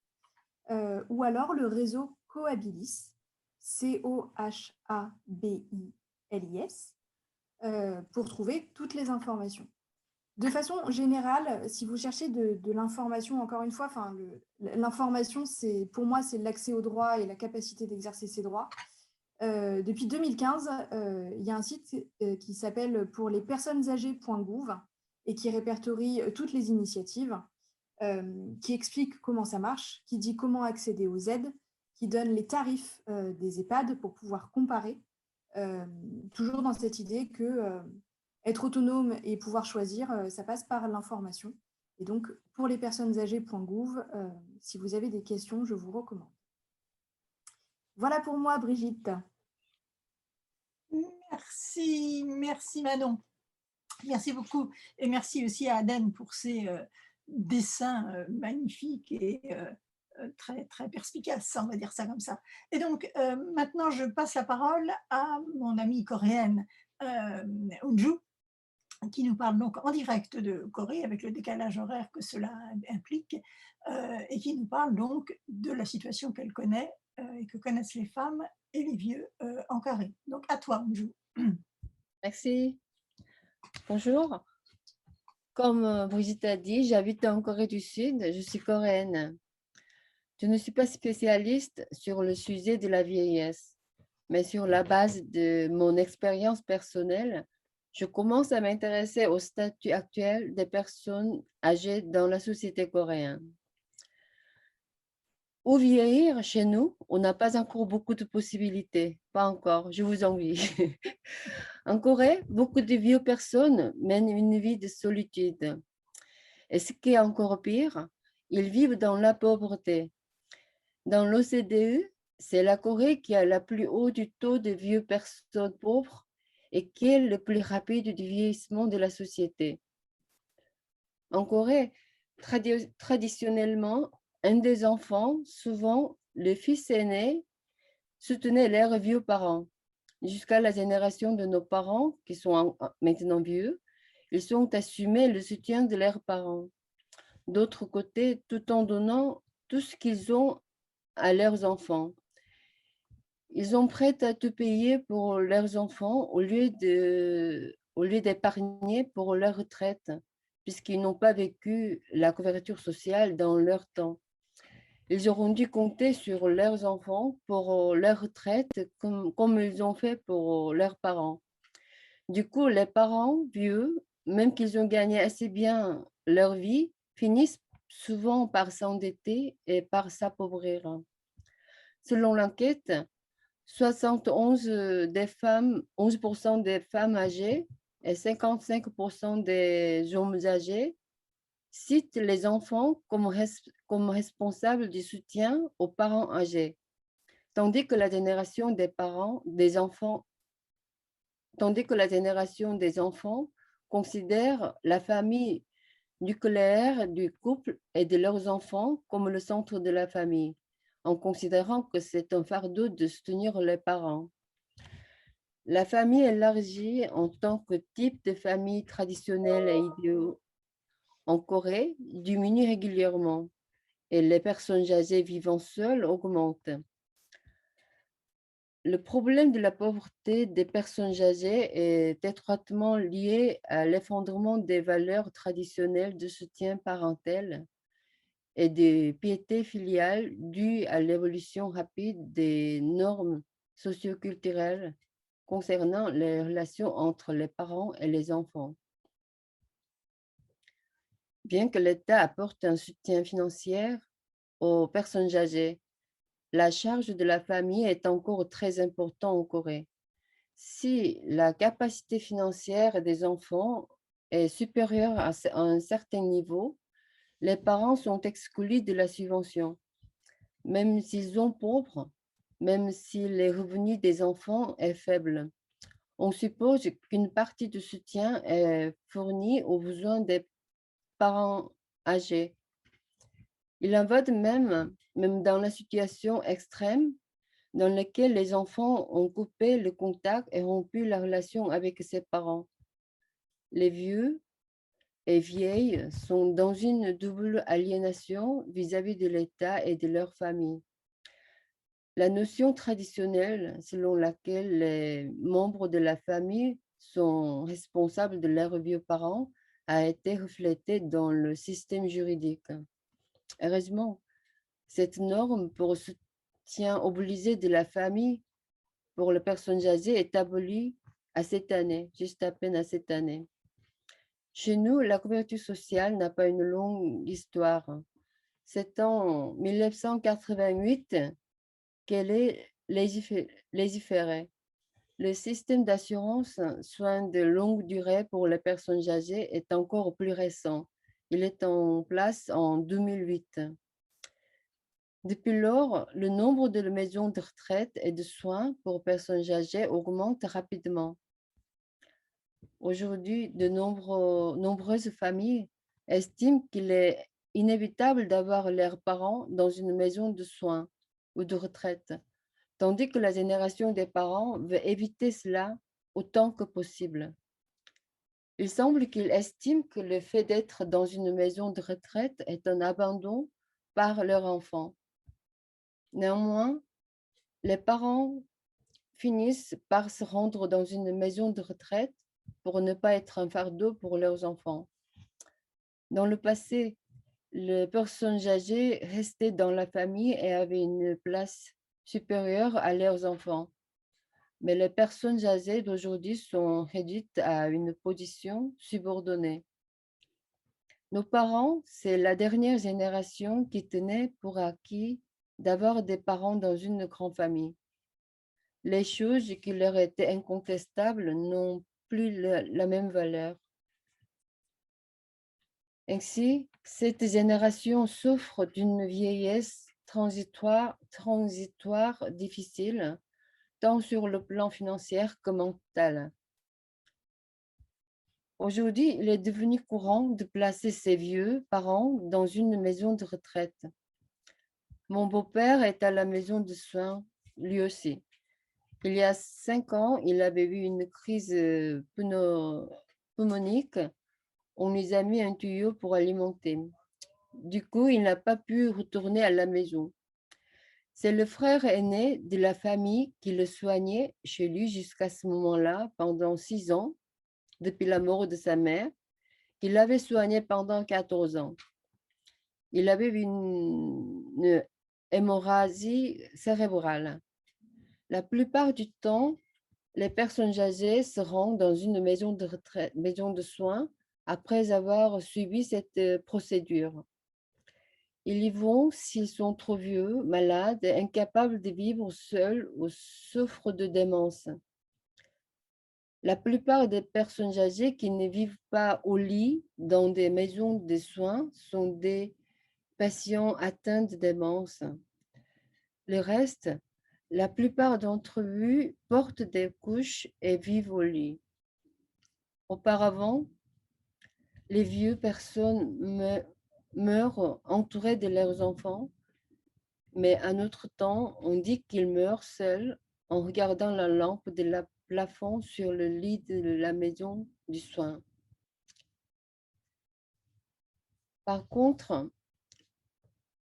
ou alors le réseau Cohabilis, Cohabilis, pour trouver toutes les informations. De façon générale, si vous cherchez de l'information, encore une fois, l'information, pour moi, c'est l'accès aux droits et la capacité d'exercer ses droits. Depuis 2015, il y a un site qui s'appelle pourlespersonnesâgées.gouv et qui répertorie toutes les initiatives, qui explique comment ça marche, qui dit comment accéder aux aides, qui donne les tarifs des EHPAD pour pouvoir comparer, toujours dans cette idée que être autonome et pouvoir choisir, ça passe par l'information. Et donc, pour les personnes âgées.gouv, si vous avez des questions, je vous recommande. Voilà pour moi, Brigitte. Merci Manon. Merci beaucoup. Et merci aussi à Aden pour ses dessins magnifiques et très, très perspicaces, on va dire ça comme ça. Et donc, maintenant, je passe la parole à mon amie coréenne, Unju, qui nous parle donc en direct de Corée, avec le décalage horaire que cela implique, et qui nous parle donc de la situation qu'elle connaît et que connaissent les femmes et les vieux en Corée. Donc à toi, Unju. Merci. Bonjour. Comme Brigitte a dit, j'habite en Corée du Sud, je suis coréenne. Je ne suis pas spécialiste sur le sujet de la vieillesse, mais sur la base de mon expérience personnelle, je commence à m'intéresser au statut actuel des personnes âgées dans la société coréenne. Où vieillir chez nous, on n'a pas encore beaucoup de possibilités. Pas encore, je vous envie. En Corée, beaucoup de vieux personnes mènent une vie de solitude. Et ce qui est encore pire, ils vivent dans la pauvreté. Dans l'OCDE, c'est la Corée qui a le plus haut du taux de vieux personnes pauvres et qui est le plus rapide du vieillissement de la société. En Corée, traditionnellement, un des enfants, souvent le fils aîné, soutenait leurs vieux parents. Jusqu'à la génération de nos parents, qui sont maintenant vieux, ils ont assumé le soutien de leurs parents. D'autre côté, tout en donnant tout ce qu'ils ont à leurs enfants. Ils sont prêts à tout payer pour leurs enfants au lieu d'épargner pour leur retraite, puisqu'ils n'ont pas vécu la couverture sociale dans leur temps. Ils auront dû compter sur leurs enfants pour leur retraite comme ils ont fait pour leurs parents. Du coup, les parents vieux, même qu'ils ont gagné assez bien leur vie, finissent souvent par s'endetter et par s'appauvrir. Selon l'enquête, 71 des femmes, 11% des femmes âgées et 55% des hommes âgés citent les enfants comme responsables du soutien aux parents âgés, tandis que la génération des enfants considère la famille nucléaire du couple et de leurs enfants comme le centre de la famille, en considérant que c'est un fardeau de soutenir les parents. La famille élargie en tant que type de famille traditionnelle et idéaux en Corée diminue régulièrement et les personnes âgées vivant seules augmentent. Le problème de la pauvreté des personnes âgées est étroitement lié à l'effondrement des valeurs traditionnelles de soutien parental et de piété filiale due à l'évolution rapide des normes socioculturelles concernant les relations entre les parents et les enfants. Bien que l'État apporte un soutien financier aux personnes âgées, la charge de la famille est encore très importante en Corée. Si la capacité financière des enfants est supérieure à un certain niveau, les parents sont exclus de la subvention, même s'ils sont pauvres, même si les revenus des enfants est faible. On suppose qu'une partie du soutien est fournie aux besoins des parents âgés. Il en va de même dans la situation extrême dans laquelle les enfants ont coupé le contact et rompu la relation avec ses parents. Les vieux et vieilles sont dans une double aliénation vis-à-vis de l'État et de leur famille. La notion traditionnelle selon laquelle les membres de la famille sont responsables de leurs vieux parents a été reflétée dans le système juridique. Heureusement, cette norme pour soutien obligé de la famille pour les personnes âgées est abolie à cette année, juste à peine à cette année. Chez nous, la couverture sociale n'a pas une longue histoire. C'est en 1988 qu'elle est légiférée. Le système d'assurance soins de longue durée pour les personnes âgées est encore plus récent. Il est en place en 2008. Depuis lors, le nombre de maisons de retraite et de soins pour personnes âgées augmente rapidement. Aujourd'hui, de nombreuses familles estiment qu'il est inévitable d'avoir leurs parents dans une maison de soins ou de retraite, tandis que la génération des parents veut éviter cela autant que possible. Il semble qu'ils estiment que le fait d'être dans une maison de retraite est un abandon par leur enfant. Néanmoins, les parents finissent par se rendre dans une maison de retraite pour ne pas être un fardeau pour leurs enfants. Dans le passé, les personnes âgées restaient dans la famille et avaient une place supérieure à leurs enfants. Mais les personnes âgées d'aujourd'hui sont réduites à une position subordonnée. Nos parents, c'est la dernière génération qui tenait pour acquis d'avoir des parents dans une grande famille. Les choses qui leur étaient incontestables n'ont plus la même valeur. Ainsi, cette génération souffre d'une vieillesse transitoire difficile, tant sur le plan financier que mental. Aujourd'hui, il est devenu courant de placer ses vieux parents dans une maison de retraite. Mon beau-père est à la maison de soins, lui aussi. Il y a 5 ans, il avait eu une crise pneumonique. On lui a mis un tuyau pour alimenter. Du coup, il n'a pas pu retourner à la maison. C'est le frère aîné de la famille qui le soignait chez lui jusqu'à ce moment-là, pendant 6 ans, depuis la mort de sa mère, qu'il l'avait soigné pendant 14 ans. Il avait une hémorragie cérébrale. La plupart du temps, les personnes âgées se rendent dans une maison de retraite, maison de soins après avoir suivi cette procédure. Ils y vont s'ils sont trop vieux, malades, incapables de vivre seuls ou souffrent de démence. La plupart des personnes âgées qui ne vivent pas au lit dans des maisons de soins sont des patients atteints de démence. Le reste, la plupart d'entre eux portent des couches et vivent au lit. Auparavant, les vieux personnes meurent entourées de leurs enfants, mais à notre temps, on dit qu'ils meurent seuls en regardant la lampe de la plafond sur le lit de la maison du soin. Par contre,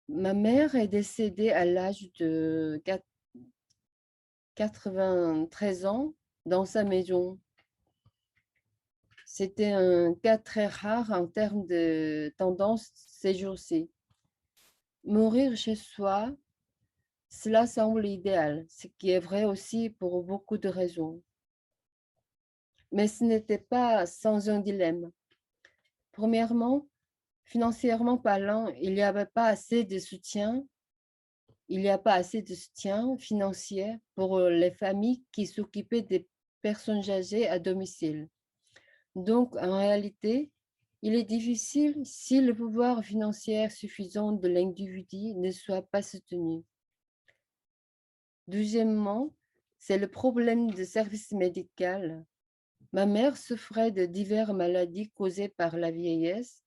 ma mère est décédée à l'âge de 93 ans dans sa maison. C'était un cas très rare en termes de tendance ces jours-ci. Mourir chez soi, cela semble idéal, ce qui est vrai aussi pour beaucoup de raisons. Mais ce n'était pas sans un dilemme. Premièrement, financièrement parlant, il n'y avait pas assez de soutien. Il n'y a pas assez de soutien financier pour les familles qui s'occupaient des personnes âgées à domicile. Donc, en réalité, il est difficile si le pouvoir financier suffisant de l'individu ne soit pas soutenu. Deuxièmement, c'est le problème de service médical. Ma mère souffrait de diverses maladies causées par la vieillesse.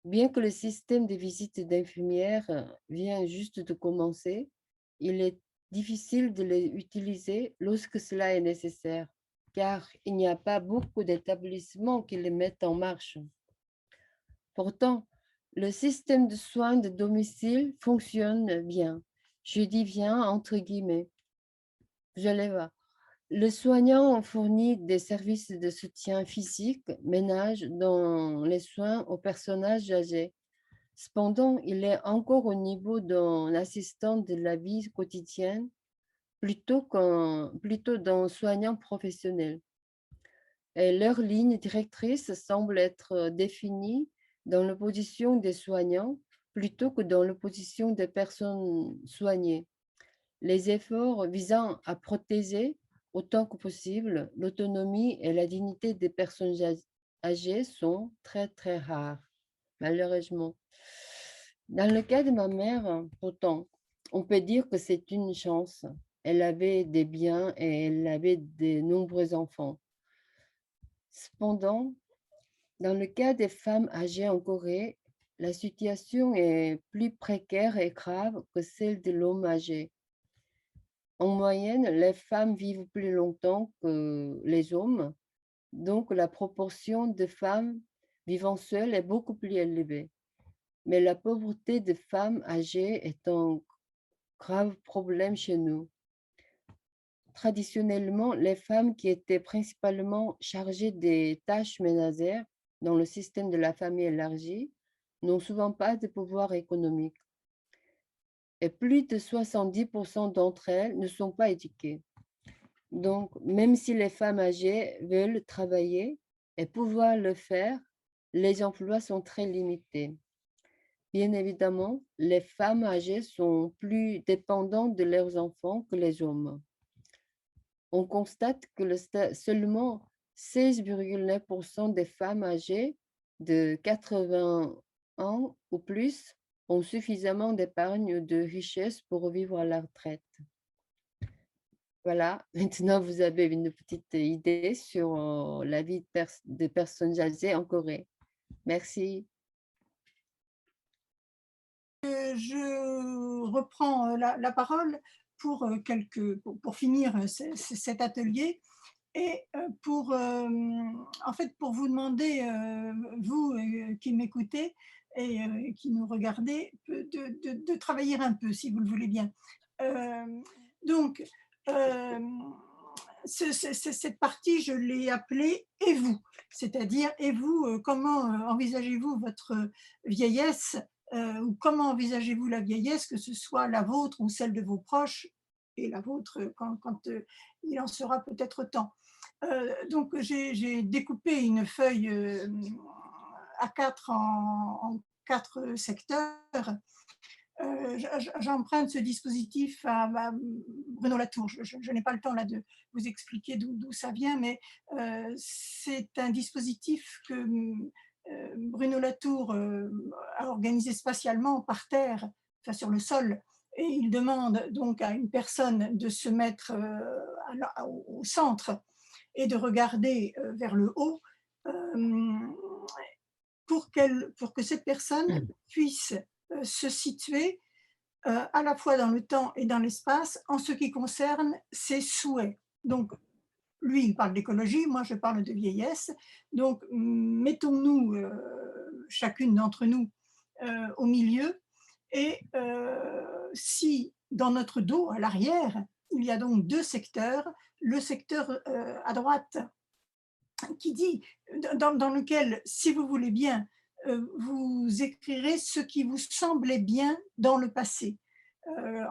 Bien que le système de visite d'infirmières vient juste de commencer, il est difficile de les utiliser lorsque cela est nécessaire, car il n'y a pas beaucoup d'établissements qui les mettent en marche. Pourtant, le système de soins de domicile fonctionne bien. Je dis bien entre guillemets. Je les vois. Le soignant fournit des services de soutien physique, ménage dans les soins aux personnages âgés. Cependant, il est encore au niveau d'un assistant de la vie quotidienne plutôt d'un soignant professionnel. Et leur ligne directrice semble être définie dans l'opposition des soignants plutôt que dans l'opposition des personnes soignées. Les efforts visant à protéger autant que possible l'autonomie et la dignité des personnes âgées sont très, très rares, malheureusement. Dans le cas de ma mère, pourtant, on peut dire que c'est une chance. Elle avait des biens et elle avait de nombreux enfants. Cependant, dans le cas des femmes âgées en Corée, la situation est plus précaire et grave que celle de l'homme âgé. En moyenne, les femmes vivent plus longtemps que les hommes, donc la proportion de femmes vivant seules est beaucoup plus élevée. Mais la pauvreté des femmes âgées est un grave problème chez nous. Traditionnellement, les femmes qui étaient principalement chargées des tâches ménagères dans le système de la famille élargie n'ont souvent pas de pouvoir économique et plus de 70% d'entre elles ne sont pas éduquées. Donc, même si les femmes âgées veulent travailler et pouvoir le faire, les emplois sont très limités. Bien évidemment, les femmes âgées sont plus dépendantes de leurs enfants que les hommes. On constate que seulement 16,9% des femmes âgées de 80 ans ou plus ont suffisamment d'épargne de richesse pour vivre à la retraite. Voilà, maintenant vous avez une petite idée sur la vie des personnes âgées en Corée. Merci. Je reprends la parole pour, pour finir cet atelier et pour, en fait, pour vous demander, vous qui m'écoutez et qui nous regardez, de travailler un peu, si vous le voulez bien. Donc, euh, cette partie, je l'ai appelée « Et vous », c'est-à-dire « Et vous, comment envisagez-vous votre vieillesse ou comment envisagez-vous la vieillesse, que ce soit la vôtre ou celle de vos proches, et la vôtre quand il en sera peut-être temps ». Donc, j'ai découpé une feuille A4 en 4 secteurs. J'emprunte ce dispositif à Bruno Latour. Je n'ai pas le temps là de vous expliquer d'où ça vient, mais c'est un dispositif que Bruno Latour a organisé spatialement par terre, enfin sur le sol, et il demande donc à une personne de se mettre au centre et de regarder vers le haut pour que cette personne puisse se situer à la fois dans le temps et dans l'espace en ce qui concerne ses souhaits. Donc, lui, il parle d'écologie, moi, je parle de vieillesse. Donc, mettons-nous, chacune d'entre nous, au milieu. Et si, dans notre dos, à l'arrière, il y a donc 2 secteurs, le secteur à droite, qui dit, dans lequel, si vous voulez bien, vous écrirez ce qui vous semblait bien dans le passé,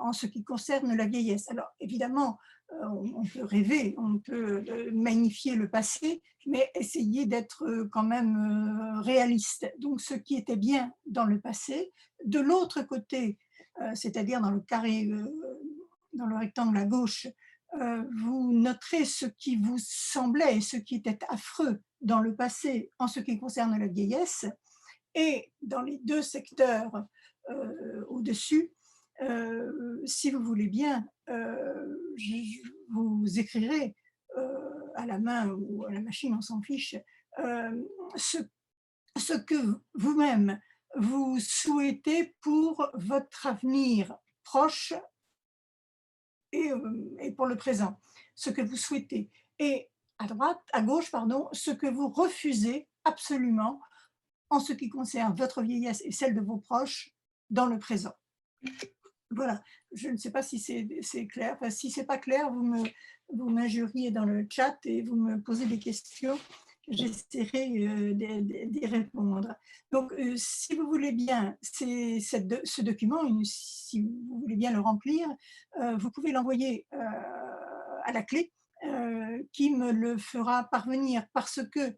en ce qui concerne la vieillesse. Alors, évidemment, on peut rêver, on peut magnifier le passé, mais essayer d'être quand même réaliste. Donc, ce qui était bien dans le passé, de l'autre côté, c'est-à-dire dans le carré, dans le rectangle à gauche, vous noterez ce qui vous semblait et ce qui était affreux dans le passé en ce qui concerne la vieillesse, et dans les 2 secteurs au-dessus, si vous voulez bien, vous écrirez à la main ou à la machine, on s'en fiche, ce que vous-même vous souhaitez pour votre avenir proche et pour le présent, ce que vous souhaitez. Et à gauche, pardon, ce que vous refusez absolument en ce qui concerne votre vieillesse et celle de vos proches dans le présent. Voilà, je ne sais pas si c'est clair. Enfin, si ce n'est pas clair, vous m'injuriez dans le chat et vous me posez des questions. J'essaierai d'y répondre. Donc, si vous voulez bien, ce document, si vous voulez bien le remplir, vous pouvez l'envoyer à la clé qui me le fera parvenir, parce que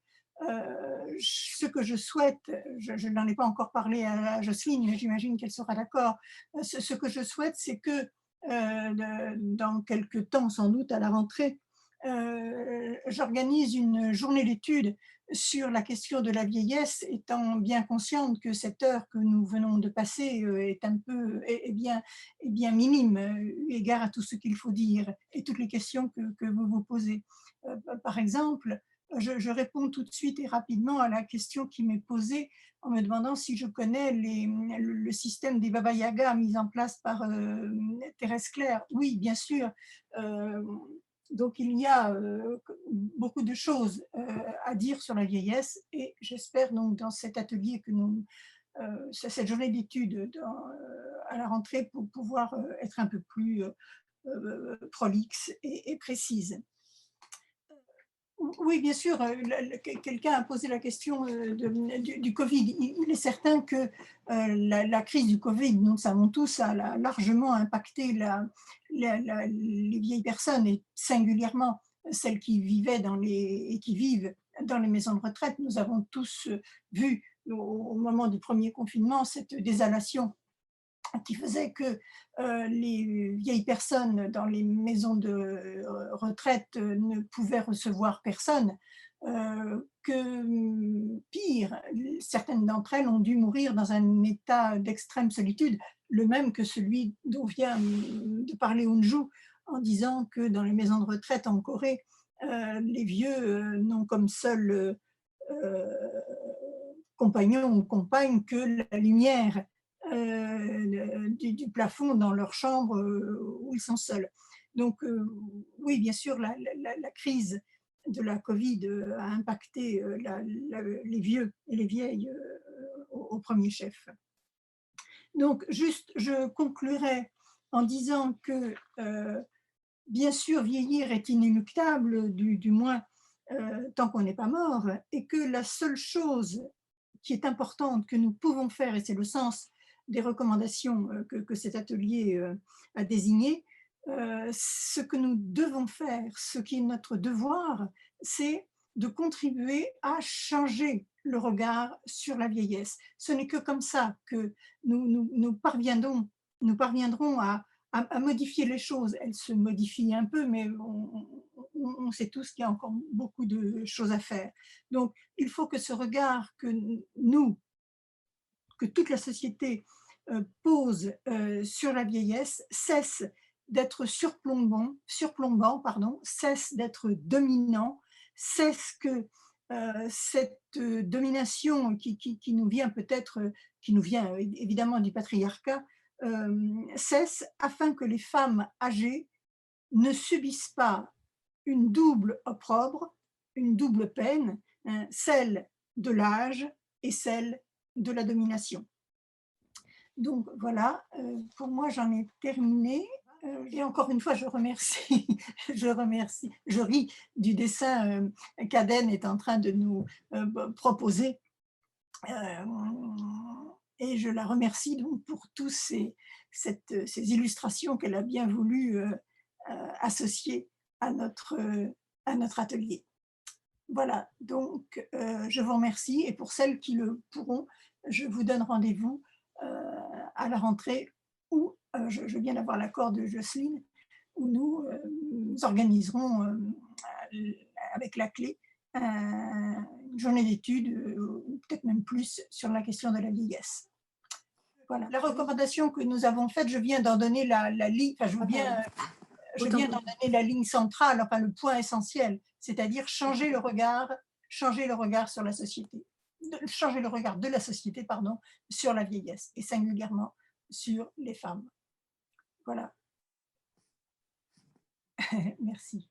ce que je souhaite, je n'en ai pas encore parlé à Jocelyne, mais j'imagine qu'elle sera d'accord, ce que je souhaite, c'est que dans quelques temps, sans doute à la rentrée, j'organise une journée d'études sur la question de la vieillesse, étant bien consciente que cette heure que nous venons de passer est bien minime, eu égard à tout ce qu'il faut dire et toutes les questions que vous vous posez. Par exemple, je réponds tout de suite et rapidement à la question qui m'est posée en me demandant si je connais le système des Baba Yaga mis en place par Thérèse Claire. Oui, bien sûr. Donc, il y a beaucoup de choses à dire sur la vieillesse, et j'espère donc dans cet atelier cette journée d'études à la rentrée, pour pouvoir être un peu plus prolixe et précise. Oui, bien sûr, quelqu'un a posé la question du Covid. Il est certain que la crise du Covid, nous le savons tous, a largement impacté les vieilles personnes et singulièrement celles qui vivaient et qui vivent dans les maisons de retraite. Nous avons tous vu au moment du premier confinement cette désolation qui faisait que les vieilles personnes dans les maisons de retraite ne pouvaient recevoir personne, pire, certaines d'entre elles ont dû mourir dans un état d'extrême solitude, le même que celui dont vient de parler Unju, en disant que dans les maisons de retraite en Corée, les vieux n'ont comme seul compagnon ou compagne que la lumière du plafond dans leur chambre où ils sont seuls. Donc oui, bien sûr, la crise de la Covid a impacté les vieux et les vieilles au premier chef. Donc juste, je conclurai en disant que bien sûr, vieillir est inéluctable, du moins tant qu'on n'est pas mort, et que la seule chose qui est importante que nous pouvons faire, et c'est le sens des recommandations que cet atelier a désignées, ce que nous devons faire, ce qui est notre devoir, c'est de contribuer à changer le regard sur la vieillesse. Ce n'est que comme ça que nous parviendrons à modifier les choses. Elles se modifient un peu, mais on sait tous qu'il y a encore beaucoup de choses à faire. Donc, il faut que ce regard que toute la société pose sur la vieillesse cesse d'être surplombant, cesse d'être dominant, cesse que cette domination qui nous vient peut-être, qui nous vient évidemment du patriarcat, cesse, afin que les femmes âgées ne subissent pas une double opprobre, une double peine, hein, celle de l'âge et celle de la domination. Donc voilà, pour moi j'en ai terminé. Et encore une fois, je remercie, je ris du dessin qu'Aden est en train de nous proposer. Et je la remercie donc pour tous ces illustrations qu'elle a bien voulu associer à notre atelier. Voilà, donc je vous remercie, et pour celles qui le pourront, je vous donne rendez-vous à la rentrée où, je viens d'avoir l'accord de Jocelyne, où nous organiserons avec la clé une journée d'études, ou peut-être même plus, sur la question de la vieillesse. Voilà. La recommandation que nous avons faite, je viens d'en donner la ligne, enfin je viens d'en donner la ligne centrale, enfin le point essentiel, c'est-à-dire changer le regard sur la société, changer le regard de la société, pardon, sur la vieillesse, et singulièrement sur les femmes. Voilà. Merci.